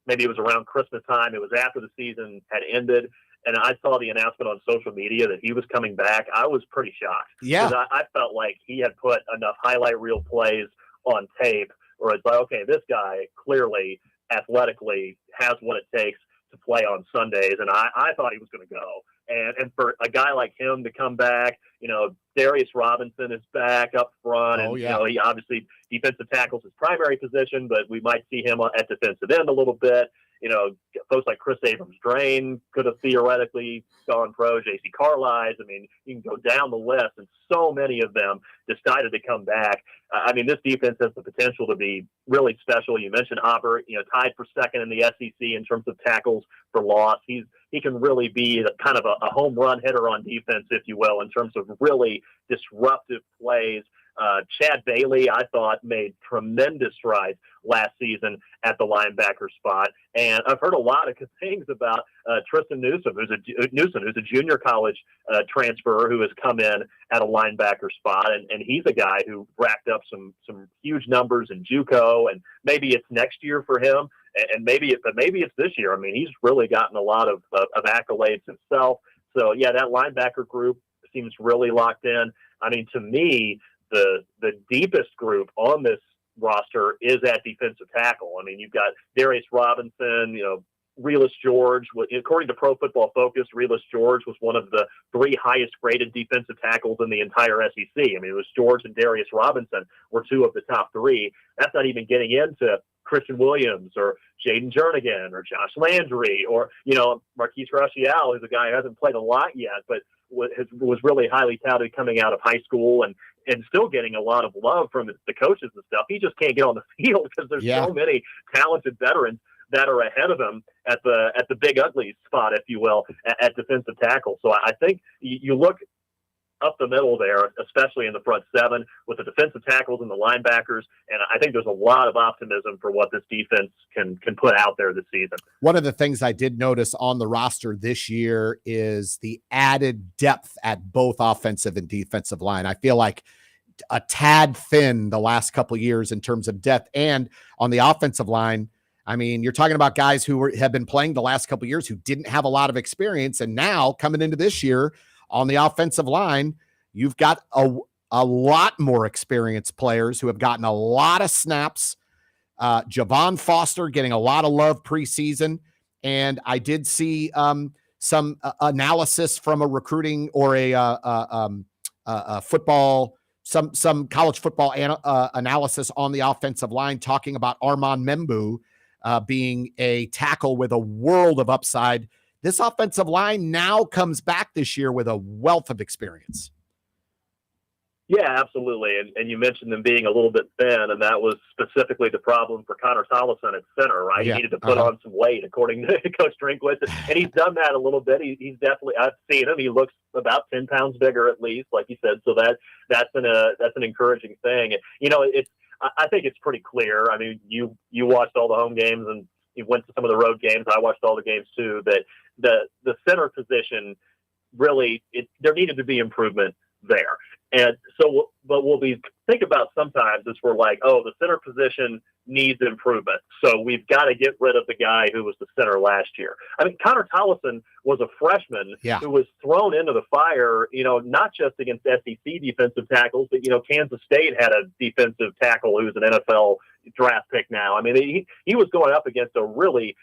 Speaker 4: maybe it was around Christmas time. It was after the season had ended, and I saw the announcement on social media that he was coming back, I was pretty shocked.
Speaker 1: Yeah.
Speaker 4: Because I felt like he had put enough highlight reel plays on tape where it's like, okay, this guy clearly athletically has what it takes to play on Sundays, and I thought he was going to go. And for a guy like him to come back, Darius Robinson is back up front, and he obviously defensive tackles his primary position, but we might see him at defensive end a little bit. Folks like Chris Abrams-Drain could have theoretically gone pro. J.C. Carlisle. I mean, you can go down the list, and so many of them decided to come back. This defense has the potential to be really special. You mentioned Hopper, tied for second in the SEC in terms of tackles for loss. He can really be kind of a home run hitter on defense, if you will, in terms of really disruptive plays. Chad Bailey, I thought, made tremendous strides last season at the linebacker spot. And I've heard a lot of good things about Tristan Newsom, who's a junior college transfer who has come in at a linebacker spot. And he's a guy who racked up some huge numbers in JUCO, and maybe it's next year for him. And maybe it's this year. I mean, he's really gotten a lot of accolades himself. So, yeah, that linebacker group seems really locked in. I mean, to me, the deepest group on this roster is at defensive tackle. I mean, you've got Darius Robinson, Relis George. According to Pro Football Focus, Relis George was one of the 3 highest graded defensive tackles in the entire SEC. I mean, it was George and Darius Robinson were 2 of the top 3. That's not even getting into Christian Williams or Jaden Jernigan or Josh Landry or, Marquise Rachiel, who's a guy who hasn't played a lot yet, but was really highly touted coming out of high school and still getting a lot of love from the coaches and stuff. He just can't get on the field because there's so many talented veterans that are ahead of him at the big ugly spot, if you will, at defensive tackle. So I think you look up the middle there, especially in the front 7 with the defensive tackles and the linebackers. And I think there's a lot of optimism for what this defense can put out there this season.
Speaker 1: One of the things I did notice on the roster this year is the added depth at both offensive and defensive line. I feel like a tad thin the last couple of years in terms of depth. And on the offensive line, I mean, you're talking about guys who have been playing the last couple of years who didn't have a lot of experience. And now coming into this year, on the offensive line, you've got a lot more experienced players who have gotten a lot of snaps. Javon Foster getting a lot of love preseason. And I did see some analysis from a recruiting or a football, some college football analysis on the offensive line talking about Armand Membu being a tackle with a world of upside. This offensive line now comes back this year with a wealth of experience.
Speaker 4: Yeah, absolutely. And you mentioned them being a little bit thin, and that was specifically the problem for Connor Tollison at center, right?
Speaker 1: Yeah.
Speaker 4: He needed to put on some weight, according to Coach Drinkwitz. And he's done that a little bit. He's definitely, I've seen him. He looks about 10 pounds bigger at least, like you said. So that's an encouraging thing. I think it's pretty clear. I mean, you watched all the home games and you went to some of the road games. I watched all the games too, that the center position really, there needed to be improvement there. And so what we think about sometimes is we're like, oh, the center position needs improvement, so we've got to get rid of the guy who was the center last year. I mean, Connor Tollison was a freshman who was thrown into the fire, not just against SEC defensive tackles, but, Kansas State had a defensive tackle who's an NFL draft pick now. I mean, he was going up against a really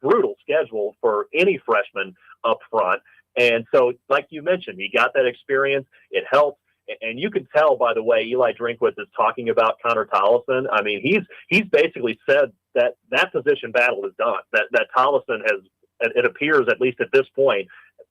Speaker 4: brutal schedule for any freshman up front. And so, like you mentioned, he got that experience. It helped. And you can tell by the way Eli Drinkwitz is talking about Connor Tollison. I mean, he's basically said that position battle is done. That Tollison has, it appears, at least at this point,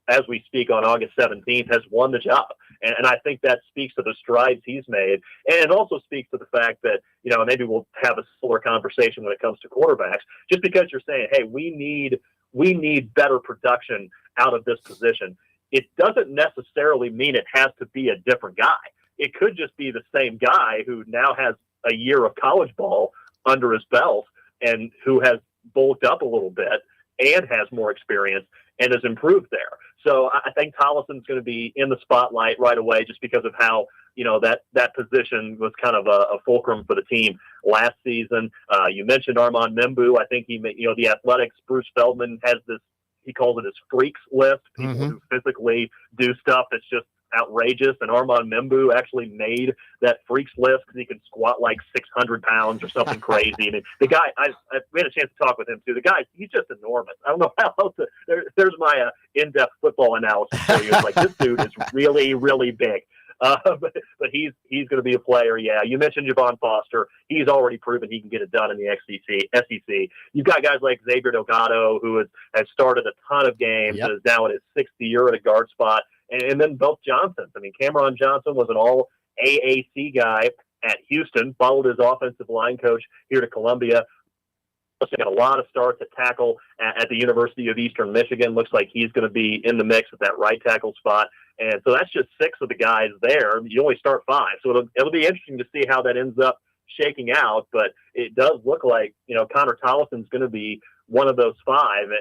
Speaker 4: as we speak on August 17th, has won the job. And I think that speaks to the strides he's made. And it also speaks to the fact that, maybe we'll have a similar conversation when it comes to quarterbacks, just because you're saying, hey, we need better production out of this position. It doesn't necessarily mean it has to be a different guy. It could just be the same guy who now has a year of college ball under his belt and who has bulked up a little bit and has more experience and has improved there. So I think Tollison's going to be in the spotlight right away just because of how, that position was kind of a fulcrum for the team last season. You mentioned Armand Membu. I think the Athletics, Bruce Feldman has this he calls it his freaks list, people who physically do stuff that's just outrageous. And Armand Membu actually made that freaks list because he can squat like 600 pounds or something crazy. And the guy, we had a chance to talk with him too. The guy, he's just enormous. I don't know how else there's my in-depth football analysis for you. It's like, this dude is really, really big. But he's going to be a player. Yeah, you mentioned Javon Foster. He's already proven he can get it done in the SEC. You've got guys like Xavier Delgado, who has started a ton of games, and is now in his 6th year at a guard spot. And then both Johnsons. I mean, Cameron Johnson was an all AAC guy at Houston, followed his offensive line coach here to Columbia. Got a lot of starts at tackle at the University of Eastern Michigan. Looks like he's going to be in the mix at that right tackle spot. And so that's just 6 of the guys there. You only start 5. So it'll be interesting to see how that ends up shaking out. But it does look like, Connor Tollison's going to be one of those 5.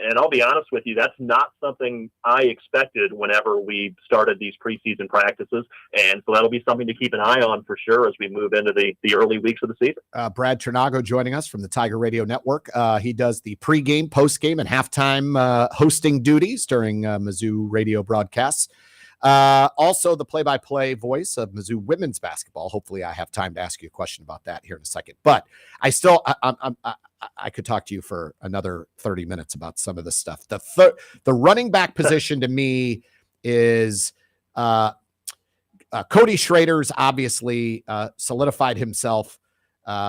Speaker 4: And I'll be honest with you, that's not something I expected whenever we started these preseason practices. And so that'll be something to keep an eye on for sure as we move into the early weeks of the season.
Speaker 1: Brad Trinago joining us from the Tiger Radio Network. He does the pregame, postgame, and halftime hosting duties during Mizzou radio broadcasts. Also the play-by-play voice of Mizzou women's basketball. Hopefully I have time to ask you a question about that here in a second, but I could talk to you for another 30 minutes about some of this stuff. The running back position to me is Cody Schrader's obviously solidified himself.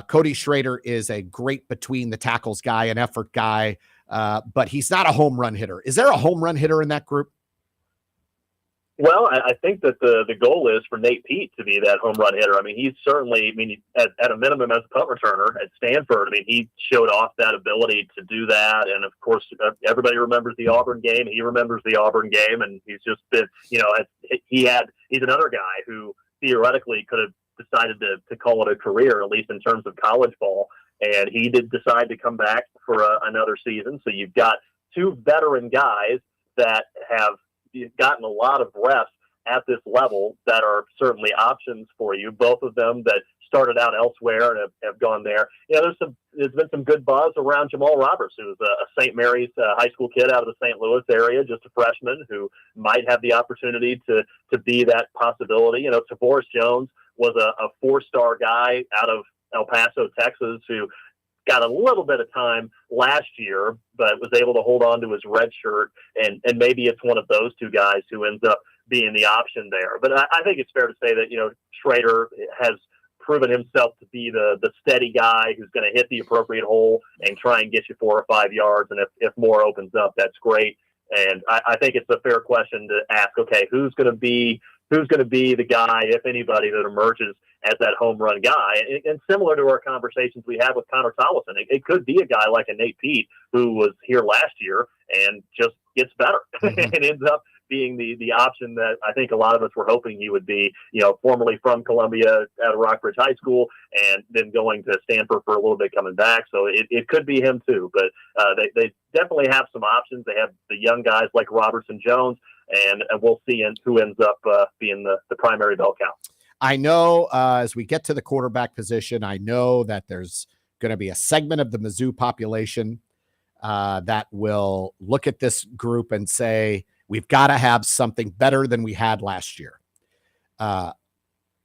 Speaker 1: Cody Schrader is a great between the tackles guy, an effort guy, but he's not a home run hitter. Is there a home run hitter in that group?
Speaker 4: Well, I think that the goal is for Nate Pete to be that home run hitter. I mean, he's certainly, at a minimum as a punt returner at Stanford, he showed off that ability to do that. And of course, everybody remembers the Auburn game. He remembers the Auburn game, and he's just been, he's another guy who theoretically could have decided to call it a career, at least in terms of college ball. And he did decide to come back for another season. So you've got 2 veteran guys that have gotten a lot of reps at this level that are certainly options for you. Both of them that started out elsewhere and have gone there. There's been some good buzz around Jamal Roberts, who's a St. Mary's high school kid out of the St. Louis area, just a freshman who might have the opportunity to be that possibility. Tavoris Jones was a 4-star guy out of El Paso, Texas, who got a little bit of time last year, but was able to hold on to his red shirt. And maybe it's one of those 2 guys who ends up being the option there. But I think it's fair to say that, Schrader has proven himself to be the steady guy who's going to hit the appropriate hole and try and get you 4 or 5 yards. And if more opens up, that's great. And I think it's a fair question to ask, okay, who's going to be the guy, if anybody, that emerges as that home run guy? And similar to our conversations we had with Connor Tollison, it could be a guy like a Nate Pete who was here last year and just gets better and ends up being the option that I think a lot of us were hoping he would be, formerly from Columbia out of Rockbridge High School and then going to Stanford for a little bit coming back. So it could be him too, but they definitely have some options. They have the young guys like Robertson Jones, and we'll see who ends up being the primary bell cow.
Speaker 1: I know as we get to the quarterback position, I know that there's going to be a segment of the Mizzou population that will look at this group and say, we've got to have something better than we had last year.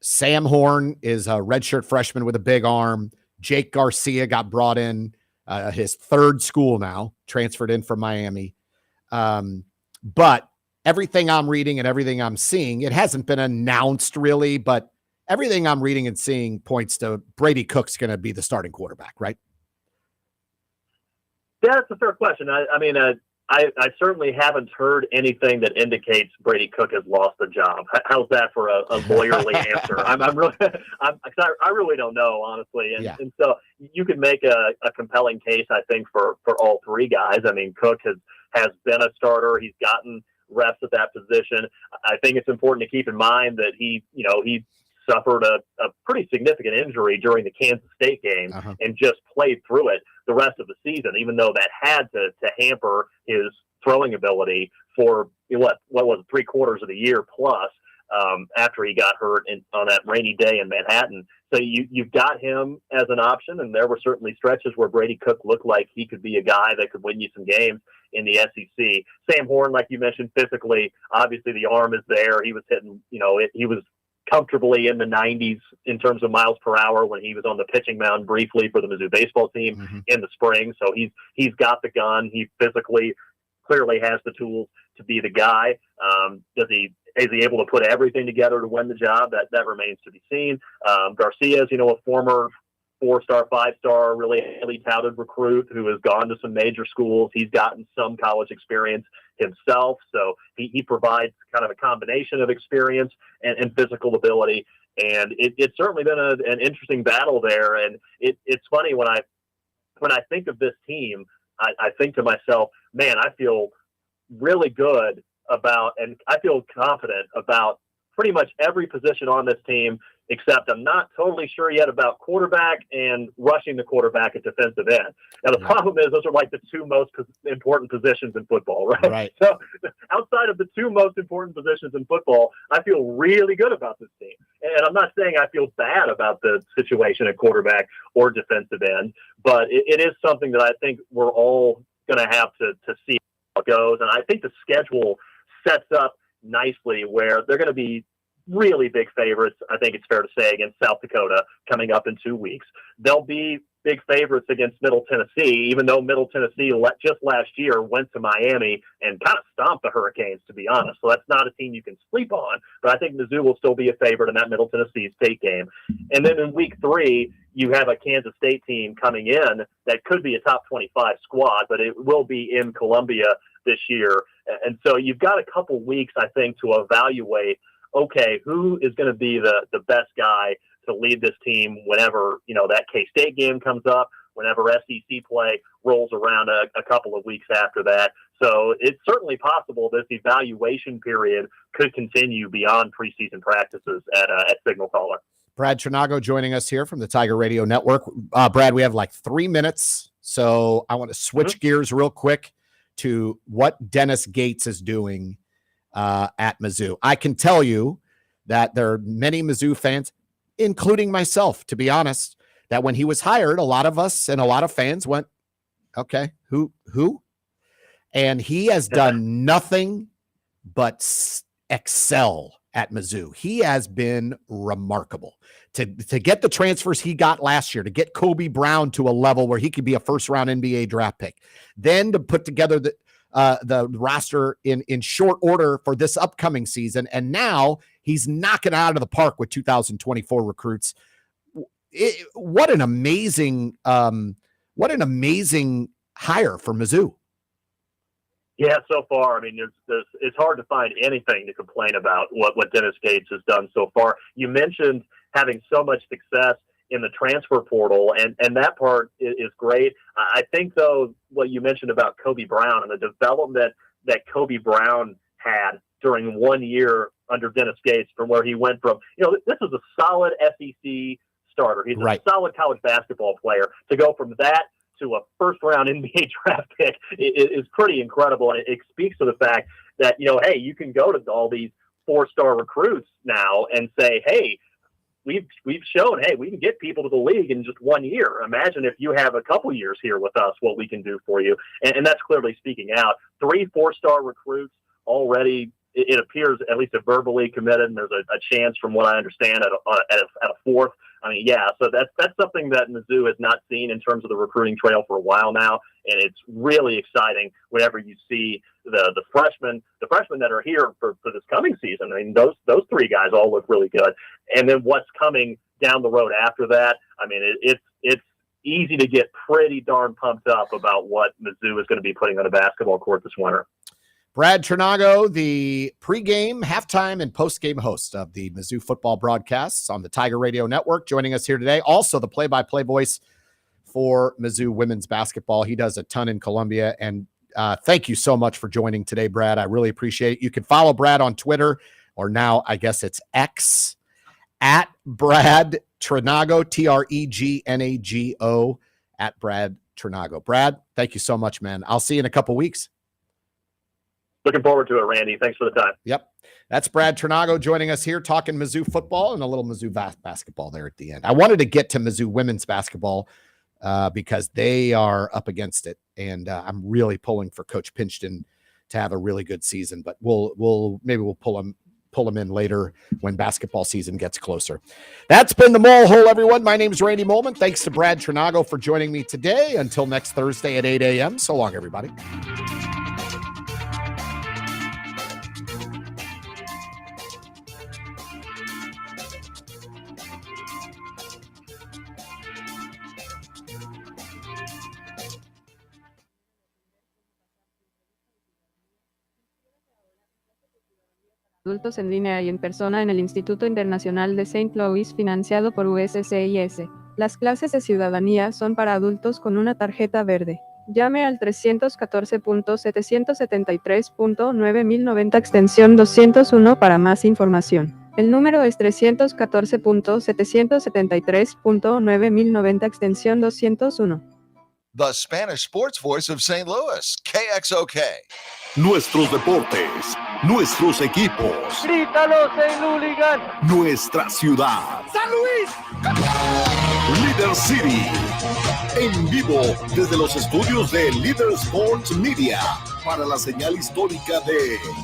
Speaker 1: Sam Horn is a redshirt freshman with a big arm. Jake Garcia got brought in, his 3rd school now, transferred in from Miami. But everything I'm reading and everything I'm seeing, it hasn't been announced really, but everything I'm reading and seeing points to Brady Cook's going to be the starting quarterback, right?
Speaker 4: Yeah, that's a fair question. I certainly haven't heard anything that indicates Brady Cook has lost the job. How's that for a lawyerly answer? I really don't know, honestly. And so you could make a compelling case, I think, for all 3 guys. Cook has been a starter. He's gotten reps at that position. I think it's important to keep in mind that he suffered a pretty significant injury during the Kansas State game and just played through it the rest of the season, even though that had to hamper his throwing ability for what was it, 3/4 of the year plus. after he got hurt on that rainy day in Manhattan. So you've got him as an option, and there were certainly stretches where Brady Cook looked like he could be a guy that could win you some games in the SEC. Sam Horn, like you mentioned, physically, obviously the arm is there. He was hitting, he was comfortably in the 90s in terms of miles per hour when he was on the pitching mound briefly for the Mizzou baseball team in the spring. So he's got the gun. He physically clearly has the tools to be the guy. Is he able to put everything together to win the job? That remains to be seen. Garcia is, a former 4-star, 5-star, really highly touted recruit who has gone to some major schools. He's gotten some college experience himself. So he provides kind of a combination of experience and physical ability. And it's certainly been an interesting battle there. And it's funny when I think of this team, I think to myself, man, I feel really good about, and I feel confident about pretty much every position on this team, except I'm not totally sure yet about quarterback and rushing the quarterback at defensive end. Now, the problem is those are like the two most important positions in football, right?
Speaker 1: Right.
Speaker 4: So outside of the two most important positions in football, I feel really good about this team. And I'm not saying I feel bad about the situation at quarterback or defensive end, but it is something that I think we're all going to have to see how it goes. And I think the schedule sets up nicely where they're going to be really big favorites, I think it's fair to say, against South Dakota coming up in 2 weeks. They'll be big favorites against Middle Tennessee, even though Middle Tennessee just last year went to Miami and kind of stomped the Hurricanes, to be honest. So that's not a team you can sleep on, but I think Mizzou will still be a favorite in that Middle Tennessee State game. And then in week 3, you have a Kansas State team coming in that could be a top 25 squad, but it will be in Columbia this year. And so you've got a couple weeks, I think, to evaluate, okay, who is going to be the best guy to lead this team whenever, that K-State game comes up, whenever SEC play rolls around a couple of weeks after that. So it's certainly possible this evaluation period could continue beyond preseason practices at Signal Caller.
Speaker 1: Brad Trinago joining us here from the Tiger Radio Network. Brad, we have like 3 minutes, so I want to switch gears real quick to what Dennis Gates is doing at Mizzou. I can tell you that there are many Mizzou fans, including myself, to be honest, that when he was hired, a lot of us and a lot of fans went, okay, who? And he has done nothing but excel at Mizzou. He has been remarkable to get the transfers he got last year, to get Kobe Brown to a level where he could be a first-round NBA draft pick, then to put together the roster in short order for this upcoming season. And now he's knocking it out of the park with 2024 recruits. What an amazing hire for Mizzou.
Speaker 4: Yeah, so far, I mean, it's hard to find anything to complain about what Dennis Gates has done so far. You mentioned having so much success in the transfer portal, and that part is great. I think, though, what you mentioned about Kobe Brown and the development that Kobe Brown had during 1 year under Dennis Gates, from where he went from, this is a solid SEC starter. He's a solid college basketball player. To go from that to a first-round NBA draft pick is pretty incredible, and it speaks to the fact that, hey, you can go to all these 4-star recruits now and say, hey, we've shown, hey, we can get people to the league in just 1 year. Imagine if you have a couple years here with us, what we can do for you. And that's clearly speaking out. 3 4-star recruits already, it appears, at least verbally committed, and there's a chance, from what I understand, at a 4th. I mean, yeah, so that's something that Mizzou has not seen in terms of the recruiting trail for a while now, and it's really exciting whenever you see the freshmen that are here for this coming season. I mean, those 3 guys all look really good, and then what's coming down the road after that. I mean, it's easy to get pretty darn pumped up about what Mizzou is going to be putting on a basketball court this winter.
Speaker 1: Brad Trinago, the pregame, halftime, and postgame host of the Mizzou football broadcasts on the Tiger Radio Network, joining us here today. Also, the play-by-play voice for Mizzou women's basketball. He does a ton in Columbia, and thank you so much for joining today, Brad. I really appreciate it. You can follow Brad on Twitter, or now I guess it's X, at Brad Trinago, Tregnago, at Brad Trinago. Brad, thank you so much, man. I'll see you in a couple weeks.
Speaker 4: Looking forward to it, Randy. Thanks for the time.
Speaker 1: Yep. That's Brad Trinago joining us here talking Mizzou football and a little Mizzou basketball there at the end. I wanted to get to Mizzou women's basketball because they are up against it, and I'm really pulling for Coach Pinchton to have a really good season. But we'll pull him in later when basketball season gets closer. That's been the Mole Hole, everyone. My name is Randy Molman. Thanks to Brad Trinago for joining me today. Until next Thursday at 8 a.m. So long, everybody.
Speaker 5: Adultos en línea y en persona en el Instituto Internacional de St. Louis financiado por USCIS. Las clases de ciudadanía son para adultos con una tarjeta verde. Llame al 314.773.9090 extensión 201 para más información. El número es 314.773.9090 extensión 201.
Speaker 2: The Spanish Sports Voice of St. Louis, KXOK.
Speaker 6: Nuestros deportes, nuestros equipos.
Speaker 7: ¡Grítalo, St. Louis!
Speaker 6: Nuestra ciudad.
Speaker 7: ¡San Luis!
Speaker 6: Líder City. En vivo desde los estudios de Líder Sports Media para la señal histórica de